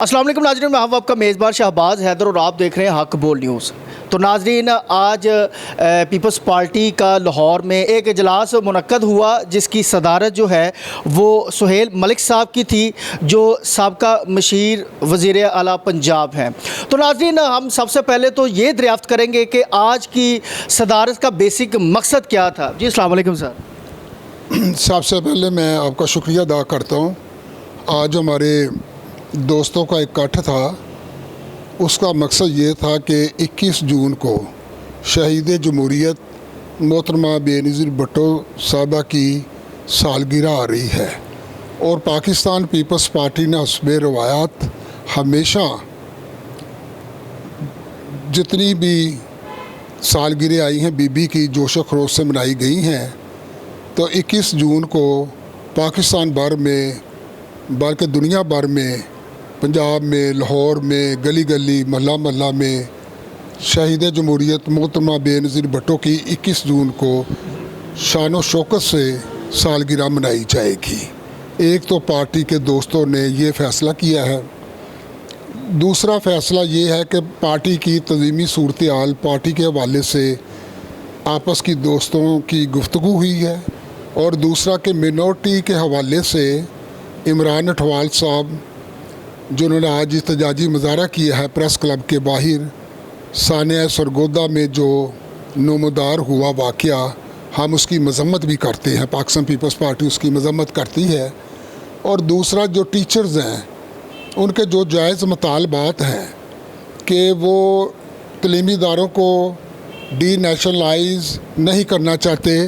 अस्सलाम वालेकुम नाज़रीन, मैं आपका मेज़बान शहबाज हैदर और आप देख रहे हैं हक बोल न्यूज़। तो नाज़रीन, आज पीपल्स पार्टी का लाहौर में एक इजलास मुनक्कद हुआ जिसकी सदारत जो है वो सुहेल मलिक साहब की थी, जो साबका मशीर वज़ीर आला पंजाब हैं। तो नाज़रीन, हम सबसे पहले तो ये दरियाफ़्त करेंगे कि आज की सदारत का बेसिक मकसद क्या था। जी अस्सलाम वालेकुम सर। सबसे पहले मैं आपका शुक्रिया अदा करता हूँ। आज हमारे दोस्तों का इकट्ठ था, उसका मकसद ये था कि 21 जून को शहीद जमहूरियत मोहतरमा बेनज़ीर भुट्टो साहबा की सालगिरह आ रही है और पाकिस्तान पीपल्स पार्टी ने हस्ब रवायात हमेशा जितनी भी सालगिरह आई हैं बीबी की जोश खरोश से मनाई गई हैं। तो 21 जून को पाकिस्तान भर में बल्कि दुनिया भर में, पंजाब में, लाहौर में, गली गली, महल्ला महल्ला में शहीद जमहूरियत मोहतरमा बेनज़ीर भुट्टो की 21 जून को शान व शौकत से सालगिरह मनाई जाएगी। एक तो पार्टी के दोस्तों ने ये फ़ैसला किया है। दूसरा फ़ैसला ये है कि पार्टी की तंज़ीमी सूरत हाल पार्टी के हवाले से आपस की दोस्तों की गुफ्तगू हुई है और दूसरा कि मिनॉरिटी के हवाले से इमरान अठवाल साहब जिन्होंने आज एहतजाजी मुजाहरा किया है प्रेस क्लब के बाहर सानिया सरगोदा में जो नमदार हुआ वाक़या, हम उसकी मजम्मत भी करते हैं। पाकिस्तान पीपल्स पार्टी उसकी मजम्मत करती है। और दूसरा जो टीचर्स हैं उनके जो जायज़ मुतालबात हैं कि वो तलीमी इदारों को डी नेशनलाइज नहीं करना चाहते।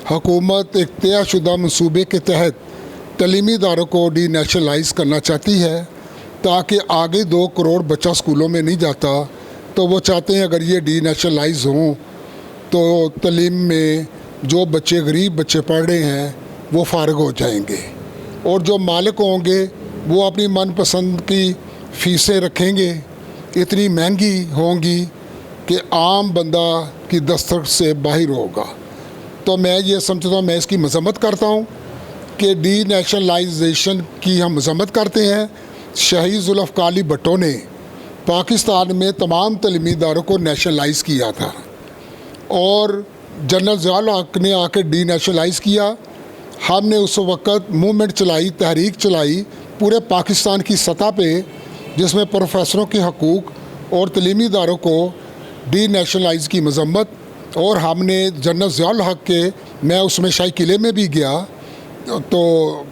हुकूमत एक तयशुदा मनसूबे के तहत तलीमी इदारों को डी नेशनलाइज करना चाहती है ताकि आगे 2 करोड़ बच्चा स्कूलों में नहीं जाता। तो वो चाहते हैं अगर ये डी नेशनलाइज हों तो तलीम में जो बच्चे गरीब बच्चे पढ़ रहे हैं वो फ़ारिग हो जाएंगे और जो मालिक होंगे वो अपनी मनपसंद की फ़ीसें रखेंगे, इतनी महंगी होंगी कि आम बंदा की दस्तक से बाहर होगा। तो मैं ये समझता हूँ, मैं इसकी मजम्मत करता हूँ कि डी नेशनलाइजेशन की हम मजम्मत करते हैं। शहीद जुल्फ़िकार अली भुट्टो ने पाकिस्तान में तमाम तलीमी इदारों को नेशनलाइज किया था और जनरल ज़ियाउल हक़ ने आकर डी नेशनलाइज किया। हमने उस वक़्त मूवमेंट चलाई, तहरीक चलाई पूरे पाकिस्तान की सतह पे, जिसमें प्रोफेसरों के हकूक़ और तलीमी इदारों को डी नेशनलाइज की मजम्मत। और हमने जनरल ज़ियाउल हक़ के, मैं उसमें शाही किले में भी गया तो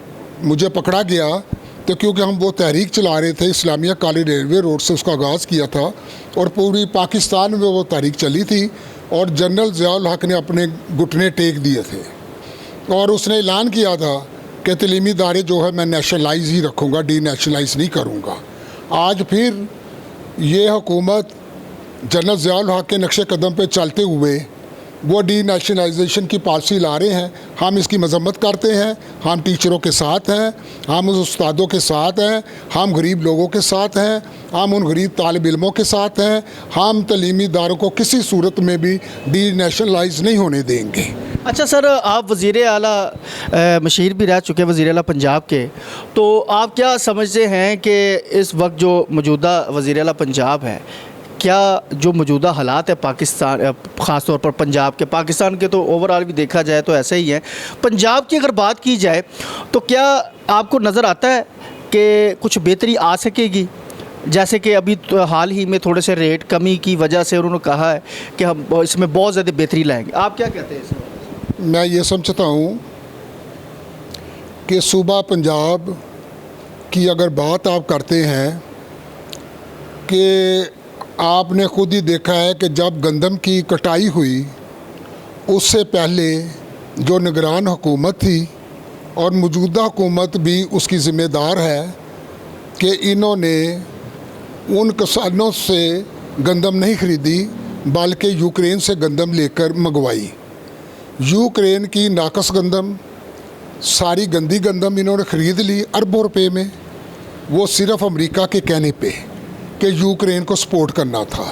मुझे पकड़ा गया, तो क्योंकि हम वो तहरीक चला रहे थे, इस्लामिया कॉलेज रेलवे रोड से उसका आगाज़ किया था और पूरी पाकिस्तान में वो तहरीक चली थी और जनरल ज़ियाउल हक़ ने अपने घुटने टेक दिए थे और उसने ऐलान किया था कि तलीमी इदारे जो है मैं नेशनलाइज ही रखूँगा, डी नेशनलाइज नहीं करूँगा। आज फिर ये हुकूमत जनरल ज़ियाउल हक़ के नक्शे कदम पे चलते हुए वो डी नेशनलाइजेशन की पॉलिसी ला रहे हैं। हम इसकी मजम्मत करते हैं। हम टीचरों के साथ हैं, हम उस उस्तादों के साथ हैं, हम गरीब लोगों के साथ हैं, हम उन गरीब तालिब इल्मों के साथ हैं। हम तलीमी इदारों को किसी सूरत में भी डी नेशनलाइज नहीं होने देंगे। अच्छा सर, आप वज़ीर आला मशीर भी रह चुके हैं, वज़ीर आला पंजाब के, तो आप क्या समझते हैं कि इस वक्त जो मौजूदा वज़ीर आला पंजाब है, क्या जो मौजूदा हालात है पाकिस्तान, ख़ास तौर पर पंजाब के, पाकिस्तान के तो ओवरऑल भी देखा जाए तो ऐसे ही है, पंजाब की अगर बात की जाए तो क्या आपको नज़र आता है कि कुछ बेहतरी आ सकेगी? जैसे कि अभी तो हाल ही में थोड़े से रेट कमी की वजह से उन्होंने कहा है कि हम इसमें बहुत ज़्यादा बेहतरी लाएंगे। आप क्या कहते हैं इसमें? मैं ये समझता हूँ कि सूबा पंजाब की अगर बात आप करते हैं कि आपने खुद ही देखा है कि जब गंदम की कटाई हुई उससे पहले जो निगरान हुकूमत थी और मौजूदा हुकूमत भी उसकी ज़िम्मेदार है कि इन्होंने उन किसानों से गंदम नहीं ख़रीदी बल्कि यूक्रेन से गंदम लेकर मंगवाई। यूक्रेन की नाकस गंदम, सारी गंदी गंदम इन्होंने ख़रीद ली अरबों रुपए में, वो सिर्फ़ अमेरिका के कहने पे कि यूक्रेन को सपोर्ट करना था।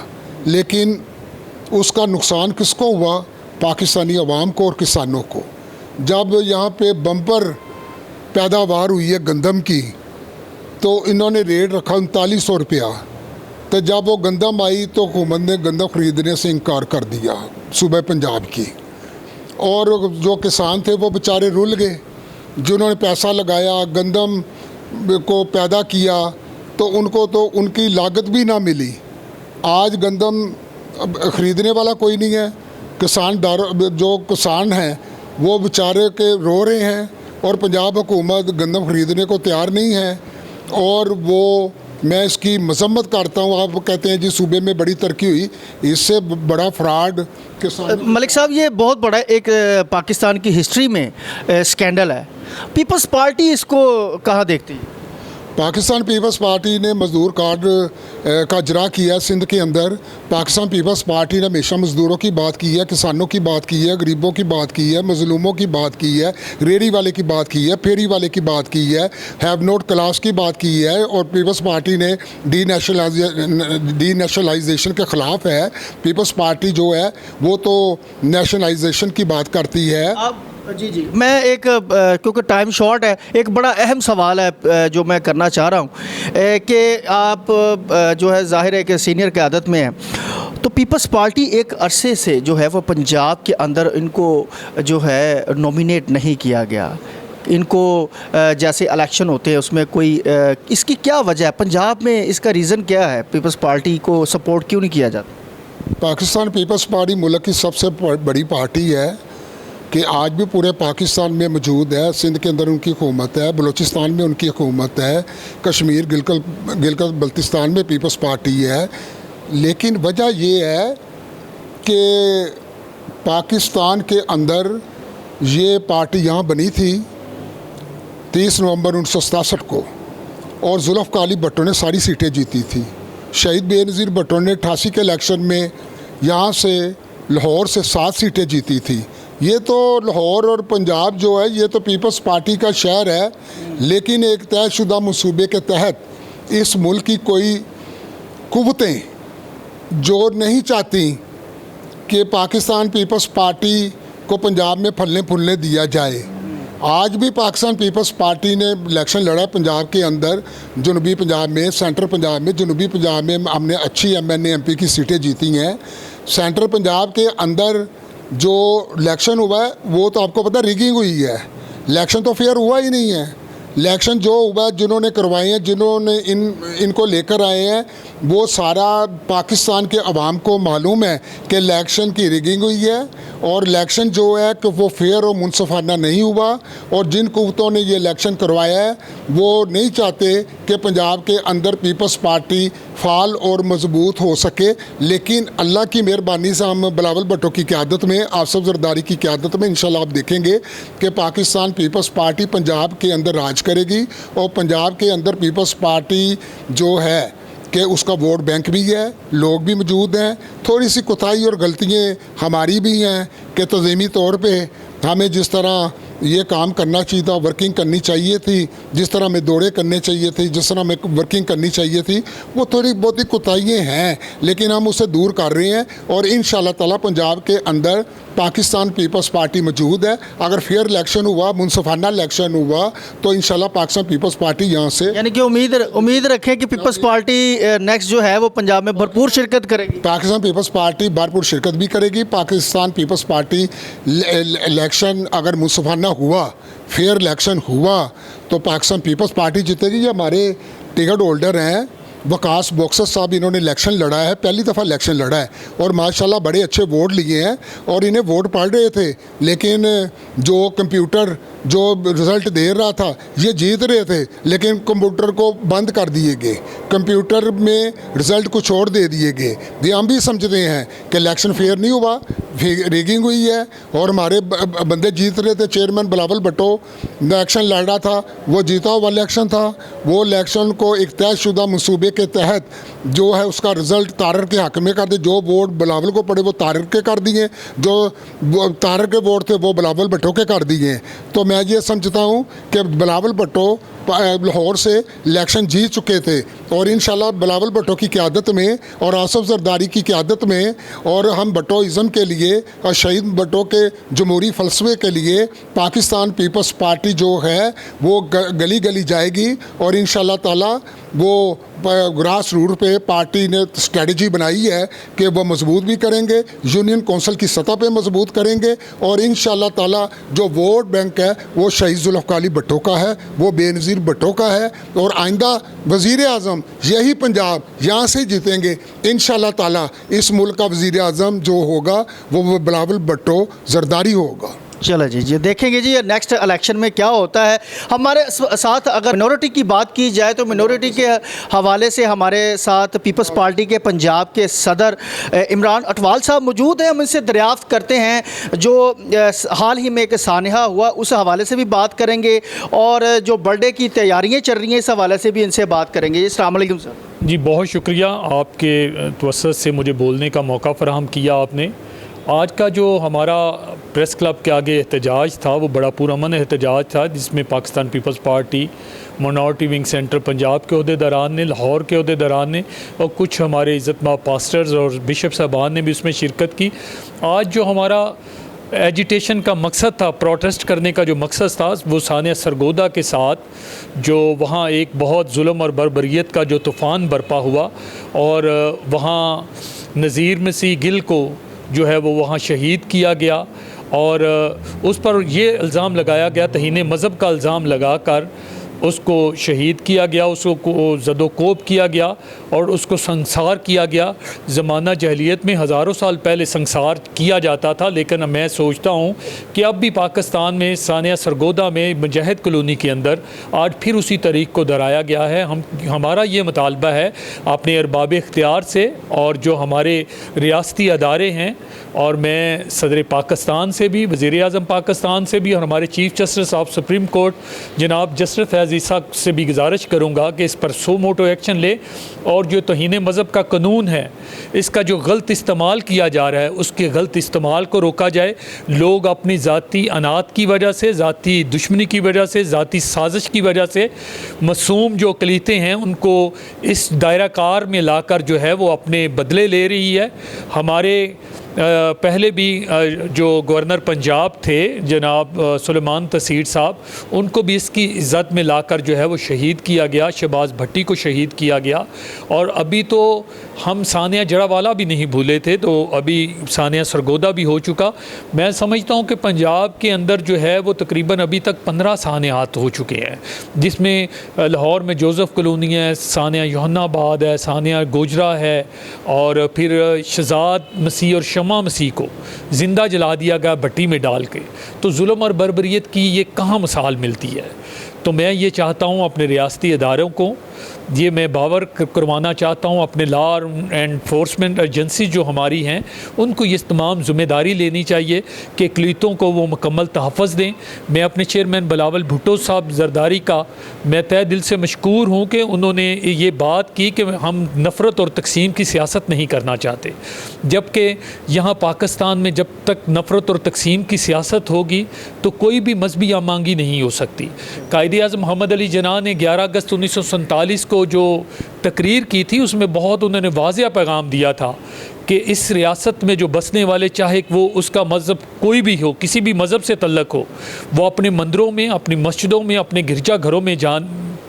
लेकिन उसका नुकसान किसको हुआ? पाकिस्तानी अवाम को और किसानों को। जब यहाँ पे बम्पर पैदावार हुई है गंदम की तो इन्होंने रेट रखा 3900 रुपया। तो जब वो गंदम आई तो हुकूमत ने गंदम ख़रीदने से इनकार कर दिया सूबे पंजाब की, और जो किसान थे वो बेचारे रुल गए, जिन्होंने पैसा लगाया गंदम को पैदा किया तो उनको तो उनकी लागत भी ना मिली। आज गंदम ख़रीदने वाला कोई नहीं है, जो किसान हैं वो बेचारे के रो रहे हैं, और पंजाब हुकूमत गंदम ख़रीदने को तैयार नहीं है। और वो मैं इसकी मजम्मत करता हूँ। आप कहते हैं जी सूबे में बड़ी तरक्की हुई, इससे बड़ा फ्रॉड किसान। मलिक साहब, ये बहुत बड़ा एक पाकिस्तान की हिस्ट्री में स्कैंडल है। पीपल्स पार्टी इसको कहाँ देखती है? पाकिस्तान पीपल्स पार्टी ने मज़दूर कार्ड का इजरा किया सिंध के अंदर। पाकिस्तान पीपल्स पार्टी ने हमेशा मज़दूरों की बात की है, किसानों की बात की है, गरीबों की बात की है, मजलूमों की बात की है, रेहड़ी वाले की बात की है, फेरी वाले की बात की है, हैव नोट क्लास की बात की है। और पीपल्स पार्टी ने डीनेशनलाइजेशन के ख़िलाफ़ है। पीपल्स पार्टी जो है वो तो नेशनलाइजेशन की बात करती है। जी जी, मैं एक क्योंकि टाइम शॉर्ट है, एक बड़ा अहम सवाल है जो मैं करना चाह रहा हूँ कि आप जो है ज़ाहिर है कि सीनियर क़यादत में हैं, तो पीपल्स पार्टी एक अरसे से जो है वो पंजाब के अंदर इनको जो है नॉमिनेट नहीं किया गया। इनको जैसे इलेक्शन होते हैं उसमें कोई इसकी क्या वजह है? पंजाब में इसका रीज़न क्या है? पीपल्स पार्टी को सपोर्ट क्यों नहीं किया जाता? पाकिस्तान पीपल्स पार्टी मुल्क की सबसे बड़ी पार्टी है कि आज भी पूरे पाकिस्तान में मौजूद है। सिंध के अंदर उनकी हुकूमत है, बलूचिस्तान में उनकी हुकूमत है, कश्मीर गिलगित बल्तिस्तान में पीपल्स पार्टी है। लेकिन वजह ये है कि पाकिस्तान के अंदर ये पार्टी यहाँ बनी थी 30 नवंबर 1967 को, और जुल्फ़िकार अली भुट्टो ने सारी सीटें जीती थी। शहीद बेनज़ीर भुट्टो ने 88 के इलेक्शन में यहाँ से लाहौर से 7 सीटें जीती थी। ये तो लाहौर और पंजाब जो है ये तो पीपल्स पार्टी का शहर है, लेकिन एक तयशुदा मंसूबे के तहत इस मुल्क की कोई कुव्वतें जो नहीं चाहती कि पाकिस्तान पीपल्स पार्टी को पंजाब में फलने फूलने दिया जाए। आज भी पाकिस्तान पीपल्स पार्टी ने इलेक्शन लड़ा पंजाब के अंदर, जनूबी पंजाब में, सेंट्रल पंजाब में। जनूबी पंजाब में हमने अच्छी MNA MP की सीटें जीती हैं। सेंट्रल पंजाब के अंदर जो इलेक्शन हुआ है वो तो आपको पता रिगिंग हुई है। इलेक्शन तो फेयर हुआ ही नहीं है। इलेक्शन जो हुआ है, जिन्होंने करवाए हैं, जिन्होंने इनको लेकर आए हैं, वो सारा पाकिस्तान के अवाम को मालूम है कि इलेक्शन की रिगिंग हुई है, और इलेक्शन जो है कि वो फेयर और मुनसफाना नहीं हुआ। और जिन कुव्वतों ने ये इलेक्शन करवाया है वो नहीं चाहते कि पंजाब के अंदर पीपल्स पार्टी फाल और मजबूत हो सके। लेकिन अल्लाह की मेहरबानी से हम बिलावल भुट्टो की क़यादत में, आसिफ ज़रदारी की क़यादत में इंशाल्लाह आप देखेंगे कि पाकिस्तान पीपल्स पार्टी पंजाब के अंदर राज करेगी। और पंजाब के अंदर पीपल्स पार्टी जो है कि उसका वोट बैंक भी है, लोग भी मौजूद हैं। थोड़ी सी कोताही और गलतियाँ हमारी भी हैं कि तज़मीनी तौर पे हमें जिस तरह ये काम करना चाहिए था, वर्किंग करनी चाहिए थी, जिस तरह हमें दौड़े करने चाहिए थे, जिस तरह हमें वर्किंग करनी चाहिए थी, वो थोड़ी बहुत ही कोताहियाँ हैं, लेकिन हम उसे दूर कर रहे हैं। और इंशाल्लाह ताला पंजाब के अंदर पाकिस्तान पीपल्स पार्टी मौजूद है। अगर फेयर इलेक्शन हुआ, मुनसफाना इलेक्शन हुआ, तो इंशाल्लाह पाकिस्तान पीपल्स पार्टी यहाँ से, यानी कि उम्मीद रखें कि पीपल्स पार्टी नेक्स्ट जो है वो पंजाब में भरपूर शिरकत करेगी। पाकिस्तान पीपल्स पार्टी भरपूर शिरकत भी करेगी। पाकिस्तान पीपल्स पार्टी इलेक्शन अगर मुनसफाना हुआ, फेयर इलेक्शन हुआ, तो पाकिस्तान पीपल्स पार्टी जीतेगी। ये हमारे टिकट होल्डर हैं वकास बॉक्सर साहब, इन्होंने इलेक्शन लड़ा है, पहली दफ़ा इलेक्शन लड़ा है, और माशाल्लाह बड़े अच्छे वोट लिए हैं। और इन्हें वोट पड़ रहे थे, लेकिन जो कंप्यूटर जो रिज़ल्ट दे रहा था ये जीत रहे थे, लेकिन कंप्यूटर को बंद कर दिए गए, कंप्यूटर में रिज़ल्ट कुछ और दे दिए गए। ये हम भी समझते हैं कि इलेक्शन फेयर नहीं हुआ, रिगिंग हुई है, और हमारे बंदे जीत रहे थे। चेयरमैन बिलावल भुट्टो इलेक्शन लड़ रहा था, वो जीता हुआ इलेक्शन था। वो इलेक्शन को एक तयशुदा मंसूबे के तहत जो है उसका रिज़ल्ट तारर के हक़ में कर दिए। जो वोट बिलावल को पड़े वो तारर के कर दिए, जो तारर के वोट थे वो बिलावल भुट्टो के कर दिए। तो मैं ये समझता हूँ कि बिलावल भुट्टो लाहौर से इलेक्शन जीत चुके थे और इंशाल्लाह बिलावल भुट्टो की क़यादत में और आसफ जरदारी की क़यादत में और हम भुट्टोइज़म के लिए और शहीद भुट्टो के जमहूरी फ़लसफ़े के लिए पाकिस्तान पीपल्स पार्टी जो है वो गली गली जाएगी और इंशाल्लाह ताला वो ग्रास रूट पे पार्टी ने स्ट्रेटजी बनाई है कि वो मजबूत भी करेंगे, यूनियन कौंसिल की सतह पे मजबूत करेंगे और इंशाल्लाह ताला जो वोट बैंक है वो शहीद जुल्फ़िकार अली भुट्टो का है, वो बेनज़ीर भुट्टो का है और आइंदा वज़ीर आज़म यही पंजाब यहाँ से जीतेंगे इंशाल्लाह ताला। इस मुल्क का वज़ीर आज़म जो होगा वो बिलावल भुट्टो जरदारी होगा। चलो जी देखेंगे जी नेक्स्ट इलेक्शन में क्या होता है। हमारे साथ अगर मिनॉरिटी की बात की जाए तो मिनॉरिटी के हवाले से हमारे साथ पीपल्स पार्टी के पंजाब के सदर इमरान अटवाल साहब मौजूद हैं। हम इनसे दरियाफ्त करते हैं जो हाल ही में एक सानहा हुआ उस हवाले से भी बात करेंगे और जो बर्थडे की तैयारियाँ चल रही हैं इस हवाले से भी इनसे बात करेंगे। जी अस्सलाम वालेकुम सर। जी बहुत शुक्रिया, आपके तवस्सुत से मुझे बोलने का मौका फ़राहम किया आपने। आज का जो हमारा प्रेस क्लब के आगे एहतजाज था वो बड़ा पुरअमन एहतजाज था जिसमें Pakistan Peoples Party, minority wing centre Punjab के अहदेदारान ने, लाहौर के अहदेदारान ने और कुछ हमारे इज़्ज़तमाब पास्टर्स और बिशप साहबान ने भी उसमें शिरकत की। आज जो हमारा एजिटेशन का मकसद था, प्रोटेस्ट करने का जो मकसद था वो सानिया सरगोदा के साथ जो वहाँ एक बहुत जुल्म और बर्बरियत का जो तूफ़ान बरपा हुआ और वहाँ नज़ीर मसीह गिल को जो है वो वहाँ शहीद किया गया और उस पर ये इल्ज़ाम लगाया गया, तहीने मज़हब का इल्ज़ाम लगा कर उसको शहीद किया गया, उसको ज़दोकोब किया गया और उसको संसार किया गया। ज़माना जहलियत में हज़ारों साल पहले संसार किया जाता था, लेकिन मैं सोचता हूँ कि अब भी पाकिस्तान में सानिया सरगोदा में मुजाहिद कॉलोनी के अंदर आज फिर उसी तरीक़ को दोहराया गया है। हमारा ये मुतालबा है अपने अरबाब इख्तियार से और जो हमारे रियासती अदारे हैं और मैं सदर पाकिस्तान से भी, वज़ीर आज़म पाकिस्तान से भी और हमारे chief justice of supreme court जनाब जस्टिस फैज़ ईसा से भी गुजारिश करूँगा कि इस पर सो मोटो एक्शन ले और जो तौहीन मज़हब का कानून है इसका जो गलत इस्तेमाल किया जा रहा है उसके गलत इस्तेमाल को रोका जाए। लोग अपनी ज़ाती अनात की वजह से, ज़ाती दुश्मनी की वजह से, ज़ाती साजिश की वजह से मासूम जो अक़लीतें हैं उनको इस दायरा कार में लाकर जो है वो अपने बदले ले रही है। हमारे पहले भी जो गवर्नर पंजाब थे जनाब सुलेमान तसीर साहब, उनको भी इसकी इज़्ज़त में लाकर जो है वो शहीद किया गया, शहबाज भट्टी को शहीद किया गया और अभी तो हम सानिया जड़ावाला भी नहीं भूले थे तो अभी सानिया सरगोदा भी हो चुका। मैं समझता हूँ कि पंजाब के अंदर जो है वो तकरीबन अभी तक 15 सानियात हो चुके हैं जिसमें लाहौर में जोसेफ कॉलोनी है, सानिया योहन्नाबाद है, सानिया गोजरा है और फिर शहजाद मसीह और शमा मसीह को ज़िंदा जला दिया गया भट्टी में डाल के। तो जुल्म और बर्बरियत की ये कहाँ मिसाल मिलती है। तो मैं ये चाहता हूँ अपने रियासती इदारों को, ये मैं बावर करवाना चाहता हूँ अपने लॉ एंड एनफोर्समेंट एजेंसी जो हमारी हैं उनको ये तमाम ज़िम्मेदारी लेनी चाहिए कि अक़लीतों को वो मुकम्मल तहफ़्फ़ुज़ दें। मैं अपने चेयरमैन बिलावल भुट्टो साहब जरदारी का मैं तहे दिल से मशकूर हूँ कि उन्होंने ये बात की कि हम नफ़रत और तकसीम की सियासत नहीं करना चाहते, जबकि यहाँ पाकिस्तान में जब तक नफ़रत और तकसीम की सियासत होगी तो कोई भी मजहबी आमांगी नहीं हो सकती। कायद-ए-आज़म मोहम्मद अली जिन्ना ने 11 अगस्त 1947 को जो तकरीर की थी उसमें बहुत उन्होंने वाज़ेह पैगाम दिया था कि इस रियासत में जो बसने वाले, चाहे वो उसका मज़हब कोई भी हो, किसी भी मज़हब से तल्लक हो, वो अपने मंदिरों में, अपनी मस्जिदों में, अपने गिरजा घरों में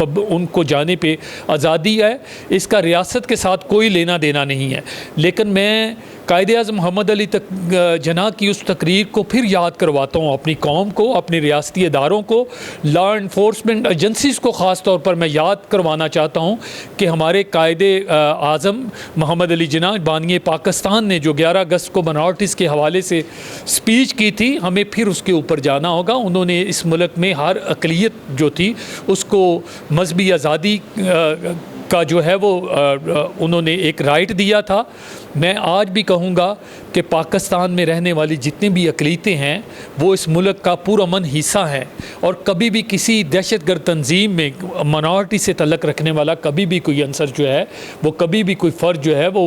उनको जाने पे आज़ादी है। इसका रियासत के साथ कोई लेना देना नहीं है। लेकिन मैं कायद-ए-आज़म मोहम्मद अली जिन्ना की उस तकरीर को फिर याद करवाता हूँ अपनी कौम को, अपने रियासती इदारों को, लॉ एनफोर्समेंट एजेंसीज़ को ख़ास तौर पर मैं याद करवाना चाहता हूँ कि हमारे कायद-ए-आज़म मोहम्मद अली जिन्ना बानी पाकिस्तान ने जो 11 अगस्त को माइनॉरिटीज़ के हवाले से स्पीच की थी, हमें फिर उसके ऊपर जाना होगा। उन्होंने इस मुल्क में हर अक़लियत जो थी उसको मजहबी आज़ादी का जो है वो उन्होंने एक राइट दिया था। मैं आज भी कहूँगा कि पाकिस्तान में रहने वाली जितनी भी अक़लीतें हैं वो इस मुल्क का पुरअमन हिस्सा हैं और कभी भी किसी दहशतगर्द तंजीम में माइनॉरिटी से तल्लक़ रखने वाला कभी भी कोई अंसर जो है वो, कभी भी कोई फ़र्द जो है वो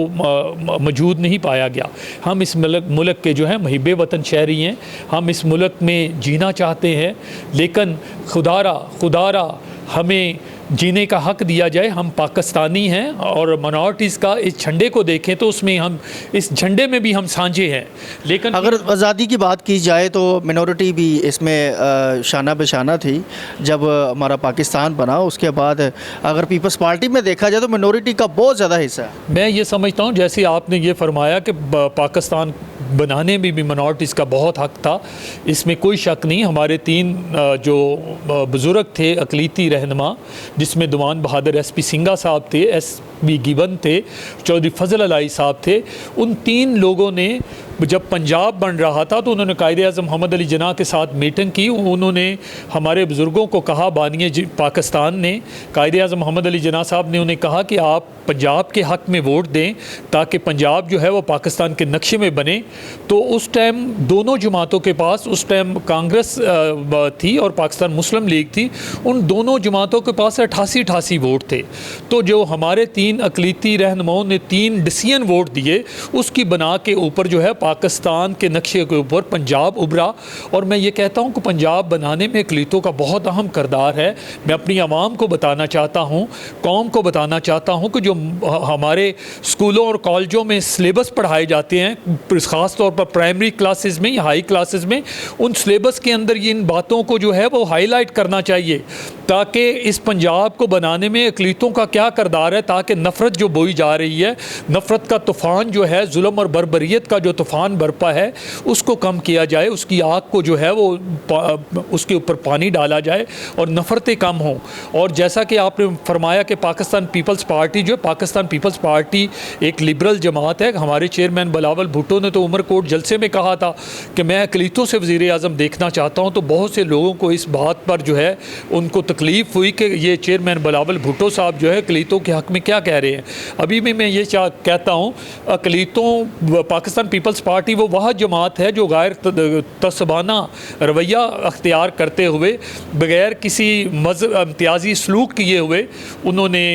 मौजूद नहीं पाया गया। हम इस मुल्क के जो है मुहिब्बे वतन शहरी हैं, हम इस मुल्क में जीना चाहते हैं, लेकिन खुदारा हमें जीने का हक दिया जाए। हम पाकिस्तानी हैं और मिनॉरिटीज़ का इस झंडे को देखें तो उसमें हम इस झंडे में भी हम सांझे हैं। लेकिन अगर आज़ादी की बात की जाए तो मिनॉरिटी भी इसमें शाना बेशाना थी। जब हमारा पाकिस्तान बना उसके बाद अगर पीपल्स पार्टी में देखा जाए तो मिनॉरिटी का बहुत ज़्यादा हिस्सा है। मैं ये समझता हूँ जैसे आपने ये फरमाया कि पाकिस्तान बनाने में भी मिनॉरिटीज़ का बहुत हक था, इसमें कोई शक नहीं। हमारे 3 जो बुज़ुर्ग थे अक़लीती रहनुमा, जिसमें दीवान बहादुर SP सिंघा साहब थे, SP गिबन थे, चौधरी फजल अलाई साहब थे। उन 3 लोगों ने जब पंजाब बन रहा था तो उन्होंने कायदे-ए-आज़म मोहम्मद अली जिन्ना के साथ मीटिंग की। उन्होंने हमारे बुज़ुर्गों को कहा, बानिए पाकिस्तान ने, कायदे-ए-आज़म मोहम्मद अली जिन्ना साहब ने उन्हें कहा कि आप पंजाब के हक़ में वोट दें ताकि पंजाब जो है वो पाकिस्तान के नक्शे में बने। तो उस टाइम दोनों जमातों के पास, उस टाइम कांग्रेस थी और पाकिस्तान मुस्लिम लीग थी, उन दोनों जमातों के पास 88 वोट थे। तो जो हमारे 3 अक़लीती रहनुमाओं ने 3 डिसीजन वोट दिए, उसकी बना के ऊपर जो है पाकिस्तान के नक्शे के ऊपर पंजाब उभरा। और मैं ये कहता हूँ कि पंजाब बनाने में अक़लीतों का बहुत अहम किरदार है। मैं अपनी आवाम को बताना चाहता हूँ, कौम को बताना चाहता हूँ कि जो हमारे स्कूलों और कॉलेजों में सिलेबस पढ़ाए जाते हैं, ख़ास तौर पर प्राइमरी क्लासेस में या हाई क्लासेस में, उन सिलेबस के अंदर इन बातों को जो है वो हाईलाइट करना चाहिए ताकि इस पंजाब को बनाने में अक़लीतों का क्या किरदार है, ताकि नफ़रत जो बोई जा रही है, नफ़रत का तूफ़ान जो है, जुल्म और बर्बरियत का जो तूफ़ान बरपा है, उसको कम किया जाए, उसकी आग को जो है वो उसके ऊपर पानी डाला जाए और नफ़रतें कम हों। और जैसा कि आपने फरमाया कि पाकिस्तान पीपल्स पार्टी जो है, पाकिस्तान पीपल्स पार्टी एक लिबरल जमात है। हमारे चेयरमैन बिलावल भुट्टो ने तो उमरकोट जलसे में कहा था कि मैं अक़लीतों से वज़ीर-ए-आज़म देखना चाहता हूँ। तो बहुत से लोगों को इस बात पर जो है उनको तकलीफ़ हुई कि ये चेयरमैन बिलावल भुट्टो साहब जो है अक़लीतों के हक़ में क्या कह रहे हैं। अभी भी मैं ये कहता हूँ, अक़लीतों, पाकिस्तान पीपल्स पार्टी वो वह जमात है जो गैर तसबाना रवैया अख्तियार करते हुए, बग़ैर किसी इम्तियाज़ी सलूक किए हुए, उन्होंने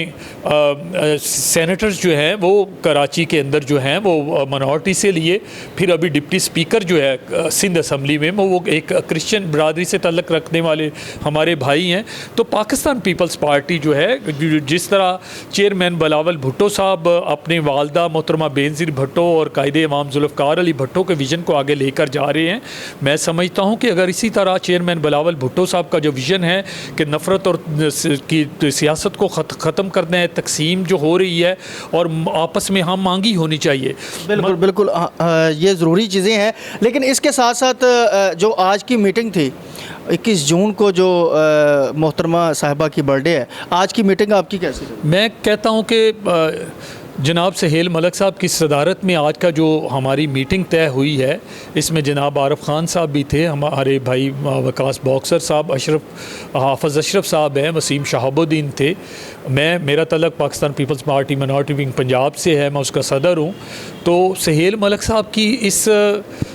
सेनेटर्स जो हैं वो कराची के अंदर जो हैं वो मिनॉरिटी से लिए। फिर अभी डिप्टी स्पीकर जो है सिंध असम्बली में वो एक क्रिश्चियन बरादरी से तल्लुक़ रखने वाले हमारे भाई हैं। तो पाकिस्तान पीपल्स पार्टी जो है, जिस तरह चेयरमैन बिलावल भुट्टो साहब अपने वालदा मोहतरमा बेनज़ीर भुट्टो और कायदे इमाम ज़ुल्फ़िकार अली भुट्टो के विज़न को आगे लेकर जा रहे हैं, मैं समझता हूँ कि अगर इसी तरह चेयरमैन बिलावल भुट्टो साहब का जो विज़न है कि नफ़रत और की सियासत को ख़त्म करना है, तकसीम जो हो रही है और आपस में हम मांगी होनी चाहिए। बिल्कुल बिल्कुल, ये ज़रूरी चीज़ें हैं। लेकिन इसके साथ साथ जो आज की मीटिंग थी 21 जून को, जो मोहतरमा साहिबा की बर्थडे है, आज की मीटिंग आपकी कैसी रही? मैं कहता हूँ कि जनाब सहेल मलिक साहब की सदारत में आज का जो हमारी मीटिंग तय हुई है, इसमें जनाब आरिफ खान साहब भी थे, हमारे भाई वकास बॉक्सर साहब, हाफ़िज़ अशरफ साहब हैं, वसीम शहाबुद्दीन थे। मेरा तल्लुक़ Pakistan Peoples Party minority wing Punjab से है, मैं उसका सदर हूँ। तो सहेल मलिक साहब की इस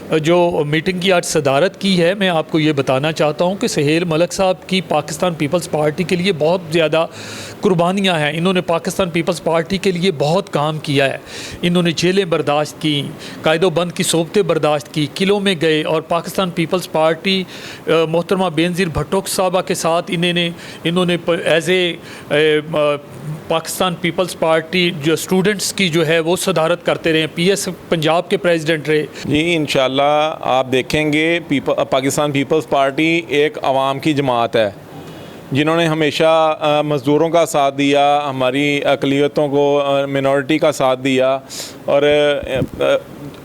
जो मीटिंग की आज सदारत की है, मैं आपको ये बताना चाहता हूँ कि सहेल मलिक साहब की पाकिस्तान पीपल्स पार्टी के लिए बहुत ज़्यादा कुर्बानियाँ हैं। इन्होंने पाकिस्तान पीपल्स पार्टी के लिए बहुत काम किया है। इन्होंने जेलें बर्दाश्त की, कायदोबंद की सोबतें बर्दाश्त की, किलों में गए और पाकिस्तान पीपल्स पार्टी मोहतरमा बेनज़ीर भुट्टो साहबा के साथ इन्होंने as a Pakistan Peoples Party जो स्टूडेंट्स की जो है वो सदारत करते रहे, PS पंजाब के प्रेसिडेंट रहे। जी इंशाल्लाह आप देखेंगे पाकिस्तान पीपल्स पार्टी एक आवाम की जमात है जिन्होंने हमेशा मज़दूरों का साथ दिया, हमारी अक़लियतों को, मिनॉरिटी का साथ दिया। और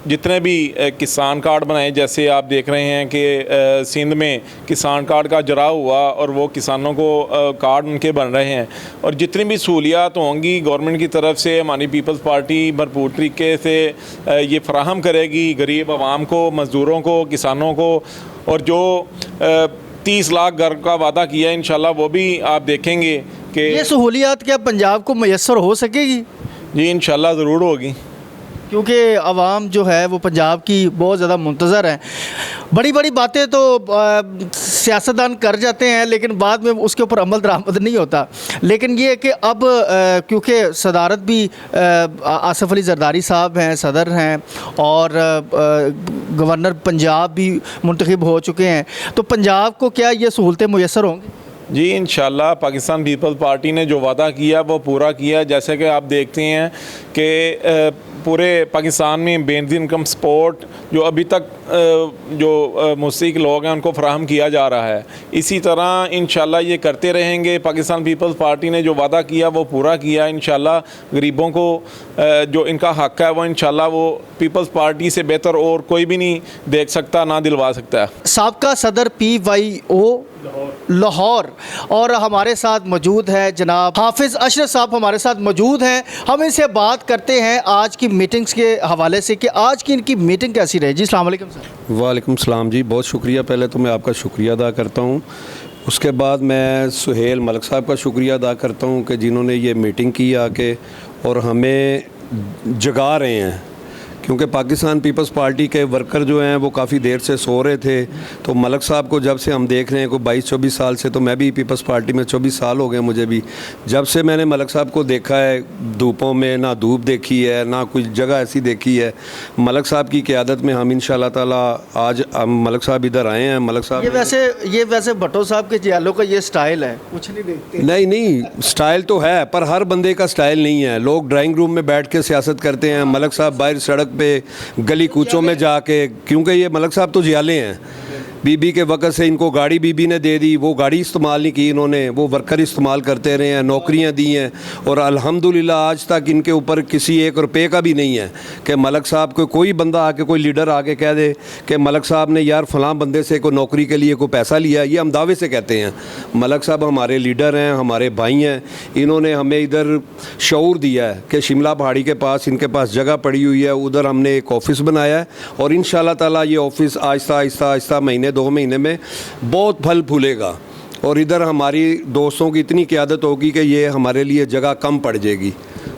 जितने भी किसान कार्ड बनाए, जैसे आप देख रहे हैं कि सिंध में किसान कार्ड का जरा हुआ और वो किसानों को कार्ड उनके बन रहे हैं। और जितनी भी सहूलियात होंगी गवर्नमेंट की तरफ से, हमारी पीपल्स पार्टी भरपूर तरीके से ये फराहम करेगी गरीब आवाम को, मज़दूरों को, किसानों को। और जो 30 लाख घर का वादा किया है, इंशाल्लाह वो भी आप देखेंगे कि ये सहूलियात क्या पंजाब को मैसर हो सकेगी? जी इंशाल्लाह ज़रूर होगी, क्योंकि आवाम जो है वो पंजाब की बहुत ज़्यादा मुंतज़र है। बड़ी बड़ी बातें तो सियासतदान कर जाते हैं लेकिन बाद में उसके ऊपर अमल दरामद नहीं होता। लेकिन ये है कि अब क्योंकि सदारत भी आसिफ अली जरदारी साहब हैं, सदर हैं, और गवर्नर पंजाब भी मुंतखब हो चुके हैं, तो पंजाब को क्या ये सहूलतें मुयसर होंगी? जी इंशाल्लाह पाकिस्तान पीपल्स पार्टी ने जो वादा किया वो पूरा किया। जैसे कि आप देखते हैं कि पूरे पाकिस्तान में बेनज़ीर इनकम सपोर्ट जो अभी तक जो मुस्तहिक लोग हैं उनको फराहम किया जा रहा है। इसी तरह इंशाल्लाह ये करते रहेंगे। पाकिस्तान पीपल्स पार्टी ने जो वादा किया वो पूरा किया। इंशाल्लाह गरीबों को जो इनका हक़ है वो इंशाल्लाह वो पीपल्स पार्टी से बेहतर और कोई भी नहीं देख सकता ना दिलवा सकता है। साबका सदर PYO लाहौर और हमारे साथ मौजूद है जनाब हाफिज़ अशरफ साहब हमारे साथ मौजूद हैं। हम इनसे बात करते हैं आज की मीटिंग्स के हवाले से कि आज की इनकी मीटिंग कैसी रही। जी अस्सलाम वालेकुम सर। वालेकुम सलाम जी, बहुत शुक्रिया। पहले तो मैं आपका शुक्रिया अदा करता हूँ। उसके बाद मैं सुहेल मलिक साहब का शुक्रिया अदा करता हूँ कि जिन्होंने ये मीटिंग की आके और हमें जगा रहे हैं, क्योंकि पाकिस्तान पीपल्स पार्टी के वर्कर जो हैं वो काफ़ी देर से सो रहे थे। तो मलिक साहब को जब से हम देख रहे हैं कोई 22-24 साल से, तो मैं भी पीपल्स पार्टी में 24 साल हो गए मुझे भी। जब से मैंने मलिक साहब को देखा है धूपों में, ना धूप देखी है ना कोई जगह ऐसी देखी है। मलिक साहब की क़यादत में हम इंशाल्लाह ताला आज मलिक साहब इधर आए हैं। मलिक साहब ये वैसे भट्टो साहब के जियालों का ये स्टाइल है, कुछ नहीं देखते। नहीं स्टाइल तो है पर हर बंदे का स्टाइल नहीं है। लोग ड्राइंग रूम में बैठ के सियासत करते हैं, मलिक साहब बाहर सड़क पे गली कूचों में जाके, क्योंकि ये मलिक साहब तो जियाले हैं। बीबी के वक़्त से इनको गाड़ी बीबी ने दे दी, वो गाड़ी इस्तेमाल नहीं की इन्होंने, वो वर्कर इस्तेमाल करते रहे हैं, नौकरियां दी हैं और अल्हम्दुलिल्लाह आज तक इनके ऊपर किसी 1 रुपये का भी नहीं है कि मलिक साहब को कोई बंदा आके कोई लीडर आके कह दे कि मलिक साहब ने यार फ़लाँ बंदे से कोई नौकरी के लिए कोई पैसा लिया। ये हम दावे से कहते हैं। मलिक साहब हमारे लीडर हैं, हमारे भाई हैं। इन्होंने हमें इधर शऊर दिया है कि शिमला पहाड़ी के पास इनके पास जगह पड़ी हुई है, उधर हमने एक ऑफ़िस बनाया है और इंशाल्लाह ताला ये ऑफ़िस आहिस्ता आहिस्ता आहिस्ता महीने 2 महीने में बहुत फल फूलेगा और इधर हमारी दोस्तों की इतनी क़यादत होगी कि ये हमारे लिए जगह कम पड़ जाएगी।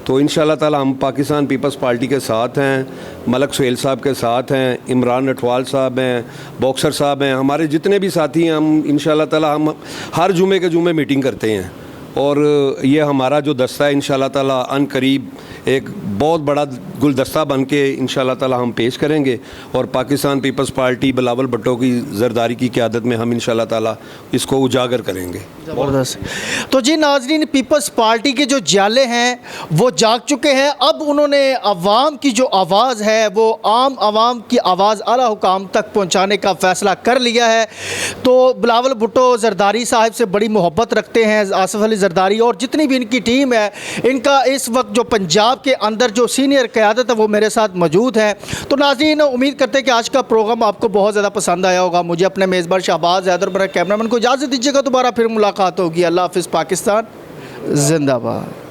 तो इंशाल्लाह ताला हम पाकिस्तान पीपल्स पार्टी के साथ हैं, मलिक सुहेल साहब के साथ हैं, इमरान नटवाल साहब हैं, बॉक्सर साहब हैं, हमारे जितने भी साथी हैं। हम इंशाल्लाह ताला हम हर जुमे के जुमे मीटिंग करते हैं और ये हमारा जो दस्ता है इंशाल्लाह ताला अन करीब एक बहुत बड़ा गुलदस्ता बन के इंशाल्लाह ताला हम पेश करेंगे और पाकिस्तान पीपल्स पार्टी बिलावल भुट्टो की ज़रदारी की क़यादत में हम इंशाल्लाह ताला इसको उजागर करेंगे। ज़बरदस्त। तो जी नाज़रीन, पीपल्स पार्टी के जो जाले हैं वो जाग चुके हैं। अब उन्होंने अवाम की जो आवाज़ है वो आम आवाम की आवाज़ आला हुकाम तक पहुँचाने का फ़ैसला कर लिया है। तो बिलावल भुट्टो ज़रदारी साहब से बड़ी मोहब्बत रखते हैं, आसिफ अली ज़रदारी और जितनी भी इनकी टीम है, इनका इस वक्त जो पंजाब के अंदर जो सीनियर क़यादत है वो मेरे साथ मौजूद है। तो नाज़रीन, उम्मीद करते हैं कि आज का प्रोग्राम आपको बहुत ज़्यादा पसंद आया होगा। मुझे अपने मेज़बान शहबाज हैदर मेरा कैमरामैन को इजाज़त दीजिएगा। दोबारा फिर मुलाकात होगी। अल्लाह हाफ़िज़। पाकिस्तान जिंदाबाद।